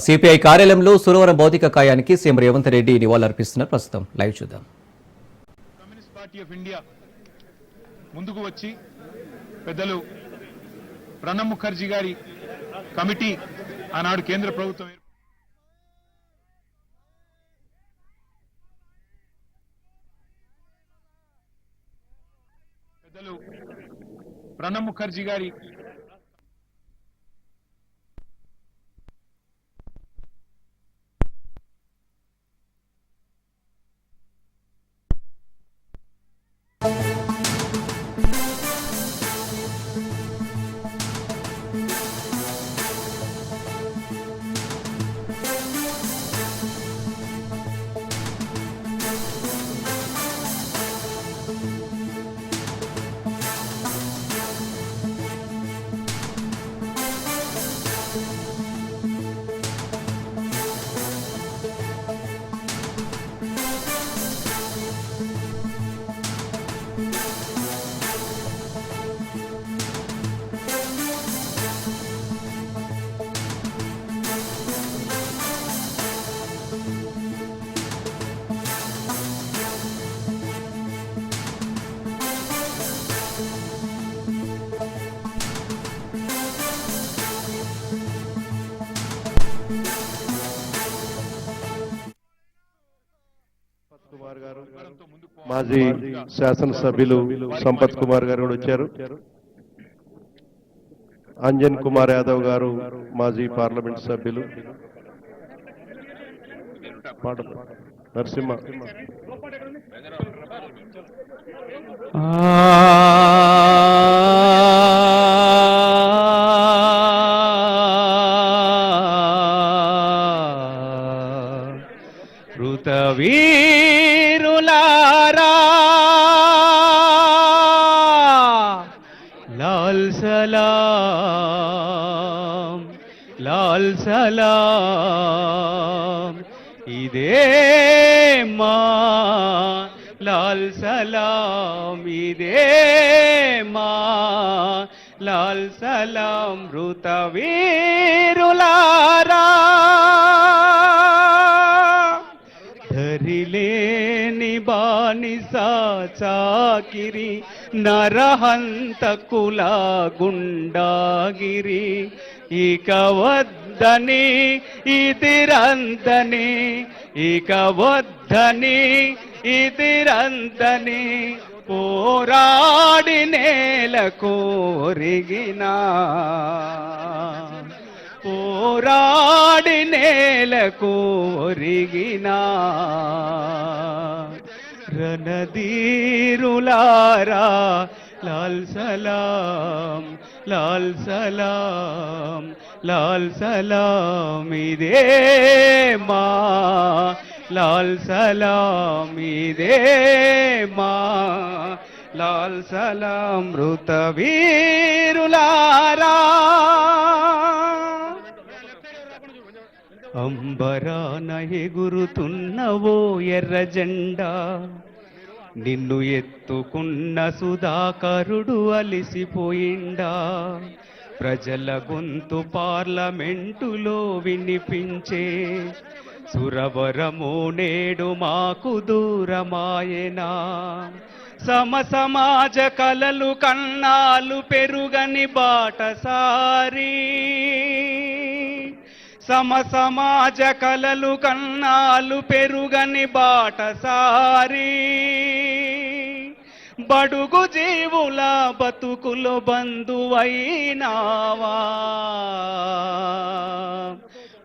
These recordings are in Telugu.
సిపిఐ కార్యాలయంలో సురవరం భౌతిక కాయానికి సీఎం రేవంత్ రెడ్డి నివాళులర్పిస్తున్నారు. ప్రస్తుతం లైవ్ చూద్దాం. కమ్యూనిస్ట్ పార్టీ ఆఫ్ ఇండియా ముందుకు వచ్చి పెద్దలు ప్రణబ్ ముఖర్జీ గారి కమిటీ ఆనాడు కేంద్ర ప్రభుత్వం పెద్దలు ప్రణబ్ ముఖర్జీ గారి కుమార్ గారు, మాజీ శాసనసభ్యులు సంపత్ కుమార్ గారు కూడా వచ్చారు. అంజన్ కుమార్ యాదవ్ గారు, మాజీ పార్లమెంట్ సభ్యులు. నరసింహ వీరులారా లాల్ సలాం లాల్ సలాం ఇదే మా లాల్ సలాం ఇదే మా లాల్ సలాం మృత వీరులారా ధరిలేని బానిసా చాకిరి నరహంతకుల గుండాగిరి ఇక వద్దని ఇదిరందని ఇక వద్దని ఇదిరందని పోరాడి నేలకు ఒరిగినా పోరాడి నేలకు ఒరిగినా రణధీరులారా లాల్ సలాం లాల్ సలాం లాల్ సలాం ఇదే మా లాల్ సలాం ఇదే మా లాల్ సలాం మృత వీరులారా అంబరాన ఎగురుతున్నవో ఎర్ర జెండా నిన్ను ఎత్తుకున్న సుధాకరుడు అలిసిపోయిండా ప్రజల గొంతు పార్లమెంటులో వినిపించే సురవరము నేడు మాకు దూరమాయనా సమసమాజ కలలు కన్నాలు పెరుగని బాటసారి సమసమాజ కలలు కన్నాలు పెరుగని బాటసారి బడుగు జీవుల బతుకులు బంధువైనావా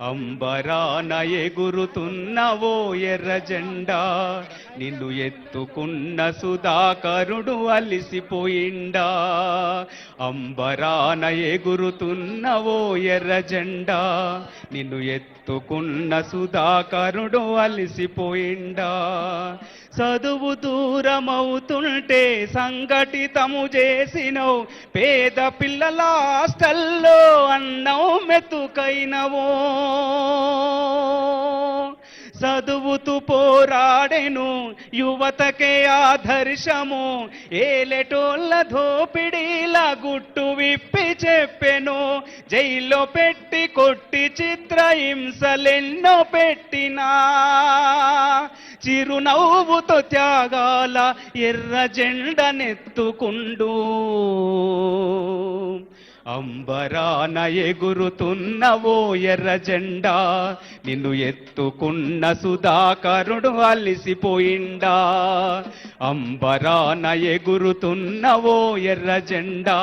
అంబరాన ఎగురుతున్నవో ఎర్ర జెండా నిన్ను ఎత్తుకున్న సుధాకరుడు అలిసిపోయిండా అంబరాన ఎగురుతున్నవో ఎర్ర జెండా నిన్ను ఎత్తుకున్న సుధాకరుడు అలిసిపోయిండా చదువు దూరమవుతుంటే సంఘటితము చేసినవు పేద పిల్లల హాస్టల్లో అన్నం మెతుకైనవో చదువుతూ పోరాడెను యువతకే ఆదర్శము ఏలెటోళ్ళ దోపిడీల గుట్టు విప్పి చెప్పెను జైల్లో పెట్టి కొట్టి చిత్రహింసలెన్నో పెట్టినా చిరునవ్వుతో త్యాగాల ఎర్ర జెండనెత్తుకుండు అంబరాన ఎగురుతున్నవో ఎర్ర జెండా నిన్ను ఎత్తుకున్న సుధాకరుడు అలిసిపోయిండా అంబరాన ఎగురుతున్నవో ఎర్ర జెండా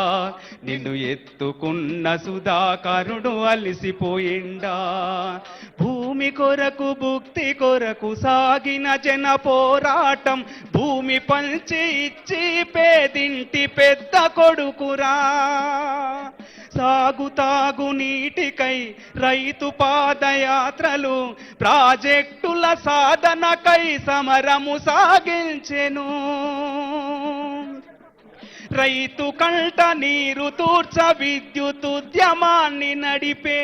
నిన్ను ఎత్తుకున్న సుధాకరుడు అలిసిపోయిండా భూమి కొరకు భుక్తి కొరకు సాగిన జన పోరాటం భూమి పంచి ఇచ్చి పేదింటి పెద్ద కొడుకురా సాగుతాగు నీటికై రైతు పాదయాత్రలు ప్రాజెక్టుల సాధనకై సమరము సాగించెను రైతు కంట నీరు తూర్చ విద్యుత్ ఉద్యమాన్ని నడిపే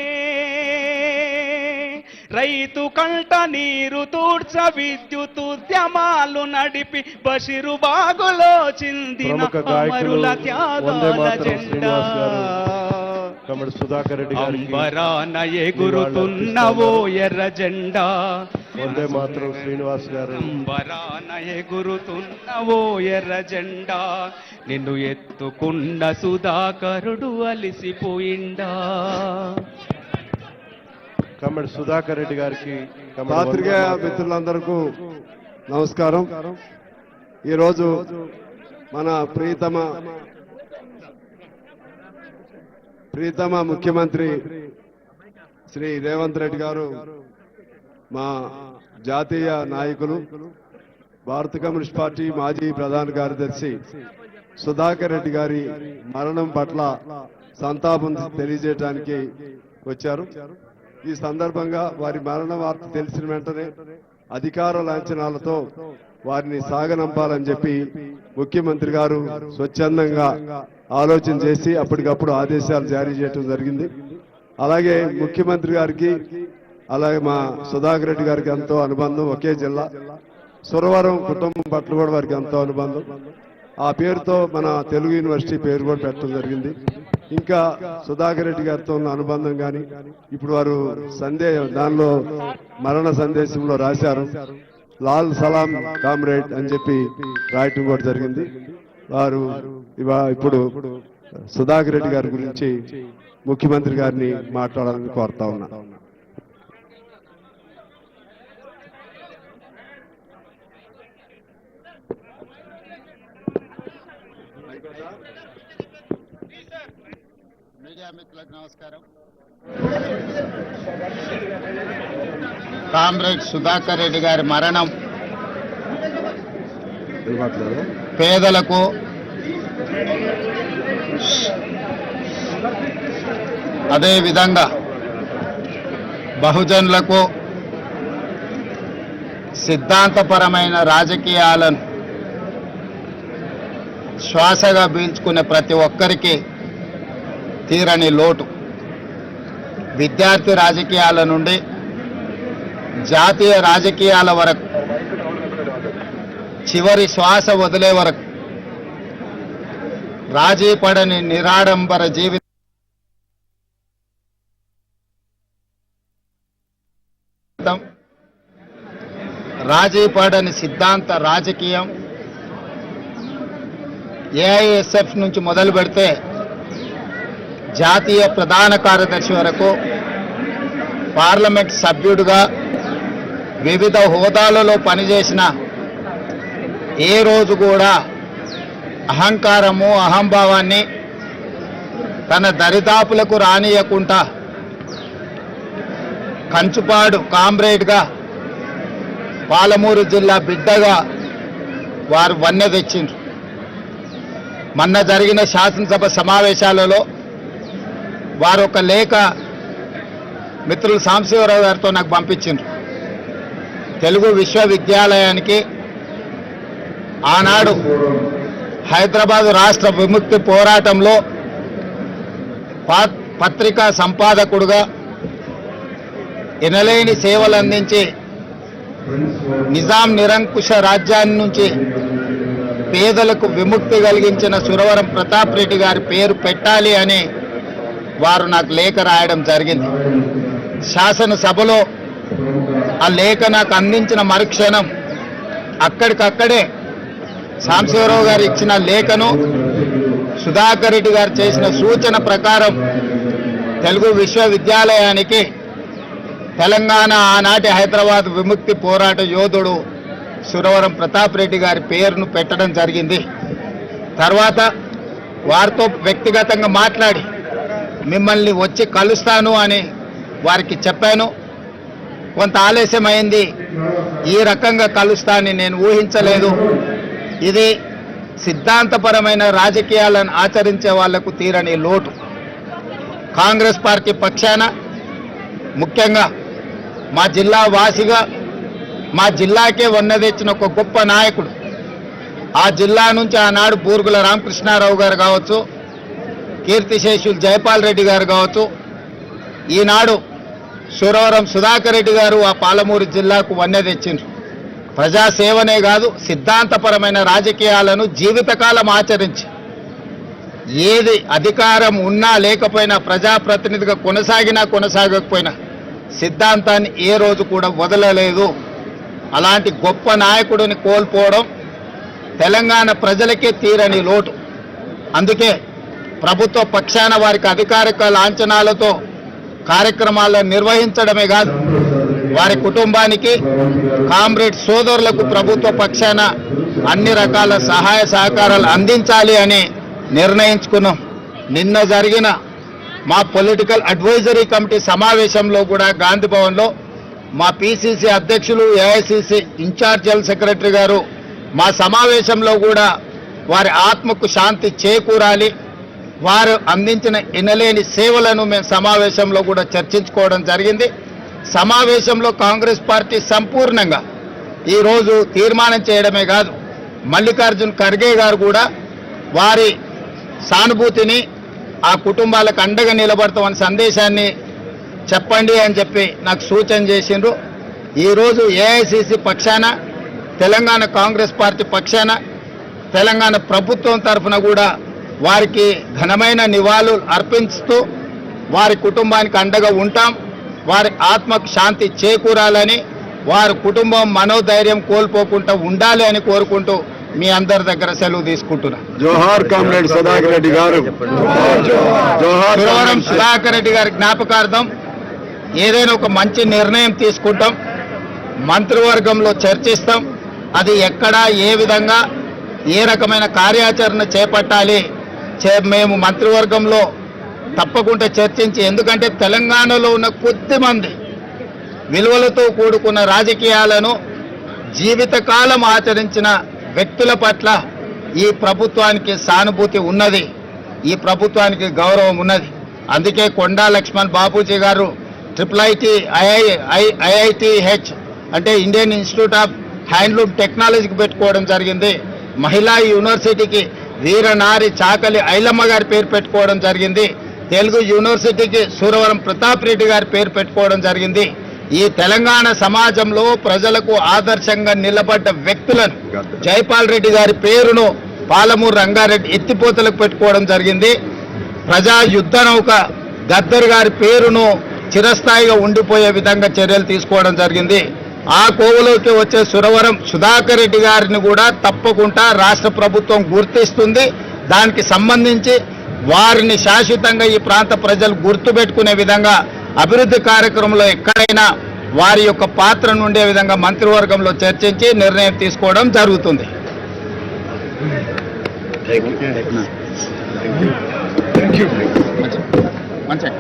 రైతు కంట నీరు తూర్చ విద్యుత్ ఉద్యమాలు నడిపి బషిరు బాగులో చిందిన అమరుల త్యాగాల జెండా కమర్ సుధాకర్ రెడ్డి గారికి అంబరాన ఎగురుతున్నవో ఎర్ర జెండా వందే మాతరం శ్రీనివాస్ గారు అంబరాన ఎగురుతున్నవో ఎర్ర జెండా నిన్ను ఎత్తుకున్న సుధాకరుడు అలిసిపోయిండా కమర్ సుధాకర్ రెడ్డి గారికి పాత్రికేయ మిత్రులందరికీ నమస్కారం. ఈరోజు మన ప్రీతమ ముఖ్యమంత్రి శ్రీ రేవంత్ రెడ్డి గారు, మా జాతీయ నాయకులు, భారత కమ్యూనిస్ట్ పార్టీ మాజీ ప్రధాన కార్యదర్శి సుధాకర్ రెడ్డి గారి మరణం పట్ల సంతాపం తెలియజేయడానికి వచ్చారు. ఈ సందర్భంగా వారి మరణ వార్త తెలిసిన వెంటనే అధికార లాంఛనాలతో వారిని సాగనంపాలని చెప్పి ముఖ్యమంత్రి గారు స్వచ్ఛందంగా ఆలోచన చేసి అప్పటికప్పుడు ఆదేశాలు జారీ చేయడం జరిగింది. అలాగే ముఖ్యమంత్రి గారికి అలాగే మా సుధాకర్ రెడ్డి గారికి ఎంతో అనుబంధం, ఒకే జిల్లా, సురవరం కుటుంబం పట్ల కూడా వారికి ఎంతో అనుబంధం. ఆ పేరుతో మన తెలుగు యూనివర్సిటీ పేరు కూడా పెట్టడం జరిగింది. ఇంకా సుధాకర్ రెడ్డి గారితో ఉన్న అనుబంధం కానీ ఇప్పుడు వారు దానిలో మరణ సందేశంలో రాశారు, లాల్ సలాం కామ్రేడ్ అని చెప్పి రాయటం కూడా జరిగింది. వారు ఇప్పుడు సుధాకర్ రెడ్డి గారి గురించి ముఖ్యమంత్రి గారిని మాట్లాడాలని కోరుతా ఉన్నా. మీడియా మిత్రులకు నమస్కారం. కామ్రేడ్ సుధాకర్ రెడ్డి గారి మరణం పేదలకు, అదేవిధంగా బహుజనులకు సిద్ధాంతపరమైన రాజకీయాలను శ్వాసగా పీల్చుకునే ప్రతి ఒక్కరికి తీరని లోటు. విద్యార్థి రాజకీయాల నుండి జాతీయ రాజకీయాల వరకు, చివరి శ్వాస వదిలే వరకు రాజీ పడని నిరాడంబర జీవితం, రాజీ పడని సిద్ధాంత రాజకీయం. ఏఐఎస్ఎఫ్ నుంచి మొదలు పెడితే జాతీయ ప్రధాన కార్యదర్శి వరకు, పార్లమెంట్ సభ్యుడిగా వివిధ హోదాలలో పనిచేసిన ఏ రోజు కూడా అహంకారము, అహంభావాన్ని తన దరిదాపులకు రానియకుండా కంచుపాడు కామ్రేడ్గా, పాలమూరు జిల్లా బిడ్డగా వారు వన్నె తెచ్చిండ్రు. మొన్న జరిగిన శాసనసభ సమావేశాలలో వారు ఒక లేఖ మిత్రులు సాంబశివరావు గారితో నాకు పంపించిండ్రు. తెలుగు విశ్వవిద్యాలయానికి ఆనాడు హైదరాబాద్ రాష్ట్ర విముక్తి పోరాటంలో పత్రికా సంపాదకుడుగా ఎనలేని సేవలు అందించి నిజాం నిరంకుశ రాజ్యాన్ని నుంచి పేదలకు విముక్తి కలిగించిన సురవరం ప్రతాప్ రెడ్డి గారి పేరు పెట్టాలి అని వారు నాకు లేఖ రాయడం జరిగింది. శాసనసభలో ఆ లేఖ నాకు అందించిన మరుక్షణం అక్కడికక్కడే సాంబశివరావు గారు ఇచ్చిన లేఖను సుధాకర్ రెడ్డి గారు చేసిన సూచన ప్రకారం తెలుగు విశ్వవిద్యాలయానికి తెలంగాణ ఆనాటి హైదరాబాద్ విముక్తి పోరాట యోధుడు సురవరం ప్రతాప్ రెడ్డి గారి పేరును పెట్టడం జరిగింది. తర్వాత వారితో వ్యక్తిగతంగా మాట్లాడి మిమ్మల్ని వచ్చి కలుస్తాను అని వారికి చెప్పాను. కొంత ఆలస్యమైంది. ఈ రకంగా కలుస్తానని నేను ఊహించలేదు. ఇది సిద్ధాంతపరమైన రాజకీయాలను ఆచరించే వాళ్లకు తీరని లోటు. కాంగ్రెస్ పార్టీ పక్షాన ముఖ్యంగా మా జిల్లా వాసిగా మా జిల్లాకే వన్న తెచ్చిన ఒక గొప్ప నాయకుడు, ఆ జిల్లా నుంచి ఆనాడు బూరుగుల రామకృష్ణారావు గారు కావచ్చు, కీర్తిశేషులు జయపాల్ రెడ్డి గారు కావచ్చు, ఈనాడు సురవరం సుధాకర్ రెడ్డి గారు ఆ పాలమూరు జిల్లాకు వన్నె తెచ్చిండ్రు. ప్రజాసేవనే కాదు, సిద్ధాంతపరమైన రాజకీయాలను జీవితకాలం ఆచరించి ఏది అధికారం ఉన్నా లేకపోయినా, ప్రజాప్రతినిధిగా కొనసాగినా కొనసాగకపోయినా సిద్ధాంతాన్ని ఏ రోజు కూడా వదలలేదు. అలాంటి గొప్ప నాయకుడిని కోల్పోవడం తెలంగాణ ప్రజలకే తీరని లోటు. అందుకే ప్రభుత్వ పక్షాన వారికి అధికారిక లాంఛనాలతో కార్యక్రమాలను నిర్వహించడమే కాదు, వారి కుటుంబానికి, కామ్రేడ్ సోదరులకు ప్రభుత్వ పక్షాన అన్ని రకాల సహాయ సహకారాలు అందించాలి అని నిర్ణయించుకున్నాం. నిన్న జరిగిన మా పొలిటికల్ అడ్వైజరీ కమిటీ సమావేశంలో కూడా గాంధీ భవన్లో మా పిసిసి అధ్యక్షులు, ఏఐసిసి ఇన్ఛార్జ్ జనరల్ సెక్రటరీ గారు మా సమావేశంలో కూడా వారి ఆత్మకు శాంతి చేకూరాలి, వారు అందించిన ఎనలేని సేవలను మేము సమావేశంలో కూడా చర్చించుకోవడం జరిగింది. సమావేశంలో కాంగ్రెస్ పార్టీ సంపూర్ణంగా ఈరోజు తీర్మానం చేయడమే కాదు, మల్లికార్జున్ ఖర్గే గారు కూడా వారి సానుభూతిని, ఆ కుటుంబాలకు అండగా నిలబడతామని సందేశాన్ని చెప్పండి అని చెప్పి నాకు సూచన చేసిండ్రు. ఈరోజు ఏఐసిసి పక్షాన, తెలంగాణ కాంగ్రెస్ పార్టీ పక్షాన, తెలంగాణ ప్రభుత్వం తరఫున కూడా వారికి ఘనమైన నివాళులు అర్పిస్తూ వారి కుటుంబానికి అండగా ఉంటాం. వారి ఆత్మకు శాంతి చేకూరాలని, వారి కుటుంబం మనోధైర్యం కోల్పోకుండా ఉండాలి అని కోరుకుంటూ మీ అందరి దగ్గర సెలవు తీసుకుంటున్నా. జోహార్ కామ్రేడ్ సుధాకర్ రెడ్డి గారు. సురవరం సుధాకర్ రెడ్డి గారి జ్ఞాపకార్థం ఏదైనా ఒక మంచి నిర్ణయం తీసుకుంటాం, మంత్రివర్గంలో చర్చిస్తాం. అది ఎక్కడ, ఏ విధంగా, ఏ రకమైన కార్యాచరణ చేపట్టాలి మేము మంత్రివర్గంలో తప్పకుండా చర్చించి, ఎందుకంటే తెలంగాణలో ఉన్న కొద్దిమంది విలువలతో కూడుకున్న రాజకీయాలను జీవితకాలం ఆచరించిన వ్యక్తుల పట్ల ఈ ప్రభుత్వానికి సానుభూతి ఉన్నది, ఈ ప్రభుత్వానికి గౌరవం ఉన్నది. అందుకే కొండా లక్ష్మణ్ బాపూజీ గారు IITH అంటే ఇండియన్ ఇన్స్టిట్యూట్ ఆఫ్ హ్యాండ్లూమ్ టెక్నాలజీకి పెట్టుకోవడం జరిగింది. మహిళా యూనివర్సిటీకి వీరనారి చాకలి ఐలమ్మ గారి పేరు పెట్టుకోవడం జరిగింది. తెలుగు యూనివర్సిటీకి సురవరం ప్రతాప్ రెడ్డి గారి పేరు పెట్టుకోవడం జరిగింది. ఈ తెలంగాణ సమాజంలో ప్రజలకు ఆదర్శంగా నిలబడ్డ వ్యక్తులను, జైపాల్ రెడ్డి గారి పేరును పాలమూరు రంగారెడ్డి ఎత్తిపోతలకు పెట్టుకోవడం జరిగింది. ప్రజా యుద్ధ నౌక గద్దర్ గారి పేరును చిరస్థాయిగా ఉండిపోయే విధంగా చర్యలు తీసుకోవడం జరిగింది. ఆ కోవలోకి వచ్చే సురవరం సుధాకర్ రెడ్డి గారిని కూడా తప్పకుండా రాష్ట్ర ప్రభుత్వం గుర్తిస్తుంది. దానికి సంబంధించి వారిని శాశ్వతంగా ఈ ప్రాంత ప్రజలు గుర్తుపెట్టుకునే విధంగా అభివృద్ధి కార్యక్రమంలో ఎక్కడైనా వారి యొక్క పాత్రను ఉండే విధంగా మంత్రివర్గంలో చర్చించి నిర్ణయం తీసుకోవడం జరుగుతుంది. మంచిది.